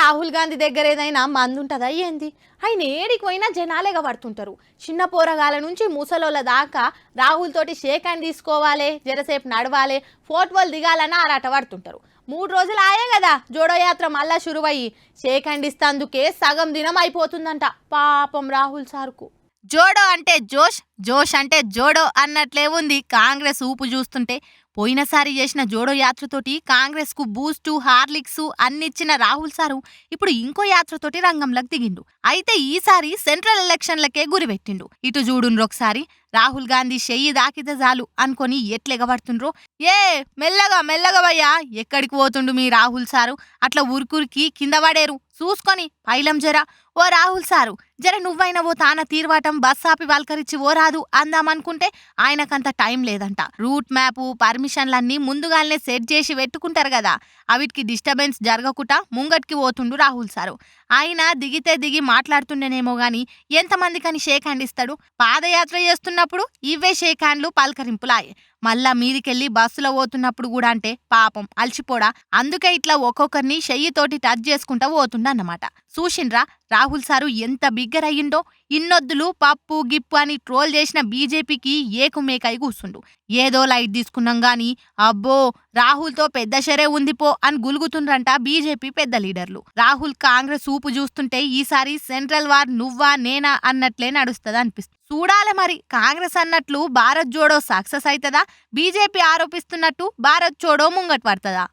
రాహుల్ గాంధీ దగ్గర ఏదైనా మందు ఉంటుందా ఏంది? ఆయన ఏడికి పోయినా జనాలేగా పడుతుంటారు. చిన్న పోరగాల నుంచి ముసలోళ్ళ దాకా రాహుల్ తోటి షేక్ హ్యాండ్ తీసుకోవాలి, జరసేపు నడవాలి, ఫోటోలు దిగాలన్నా ఆరాట పడుతుంటారు. 3 రోజులు ఆయే కదా జోడో యాత్ర మళ్ళా షురువయ్యి. షేక్ హ్యాండ్ ఇస్తాందుకే సగం దినం అయిపోతుందంట పాపం రాహుల్ సార్కు. జోడో అంటే జోష్, జోష్ అంటే జోడో అన్నట్లే ఉంది కాంగ్రెస్ ఊపు చూస్తుంటే. పోయినసారి చేసిన జోడో యాత్రతోటి కాంగ్రెస్ కు బూస్టు, హార్లిక్స్ అన్నిచ్చిన రాహుల్ సారు ఇప్పుడు ఇంకో యాత్రతోటి రంగంలోకి దిగిండు. అయితే ఈసారి సెంట్రల్ ఎలక్షన్లకే గురిపెట్టిండు. ఇటు చూడుండ్రు ఒకసారి. రాహుల్ గాంధీ చెయ్యి దాకితే చాలు అనుకొని ఎట్లెగబడుతుండ్రో. ఏ మెల్లగా మెల్లగా భయ్యా, ఎక్కడికి పోతుండు మీ రాహుల్ సారు? అట్లా ఉరుకురికి కింద పడేరు చూసుకొని పైలం జర. ఓ రాహుల్ సారు, జర నువ్వైనా ఓ తాన తీర్వాటం బస్ ఆపి వల్కరించి ఓ రాదు అందామనుకుంటే ఆయనకంత టైం లేదంట. రూట్ మ్యాప్, పర్మిషన్లన్నీ ముందుగానే సెట్ చేసి పెట్టుకుంటారు కదా, అవిటికి డిస్టర్బెన్స్ జరగకుండా ముంగట్కి పోతుండు రాహుల్ సారు. ఆయన దిగితే దిగి మాట్లాడుతుండేనేమో గాని ఎంతమందికని షేక్ హ్యాండ్ ఇస్తాడు? పాదయాత్ర చేస్తున్నప్పుడు ఇవే షేక్ హ్యాండ్లు పలకరింపులాయే. మళ్ళా మీదికెళ్ళి బస్సులో పోతున్నప్పుడు కూడా అంటే పాపం అలసిపోడా. అందుకే ఇట్లా ఒక్కొక్కరిని చెయ్యితోటి టచ్ చేసుకుంటా పోతుండన్నమాట. చూసిండ్రా రాహుల్ సారు ఎంత బిగ్గర్ అయ్యిండో. ఇన్నొద్దులు పప్పు గిప్పు అని ట్రోల్ చేసిన బీజేపీకి ఏకుమేకై కూర్చుండు. ఏదో లైట్ తీసుకున్నాం గాని అబ్బో రాహుల్తో పెద్ద షరే ఉంది పో అని గులుగుతుండ్రంట బీజేపీ పెద్ద లీడర్లు. రాహుల్ కాంగ్రెస్ ఊపు చూస్తుంటే ఈసారి సెంట్రల్ వార్ నువ్వా నేనా అన్నట్లే నడుస్తుంది అనిపిస్తుంది. చూడాలి మరి కాంగ్రెస్ అన్నట్లు భారత్ జోడో సక్సెస్ అవుతుందా, బీజేపీ ఆరోపిస్తున్నట్టు భారత్ జోడో ముంగట్ పడుతుందా?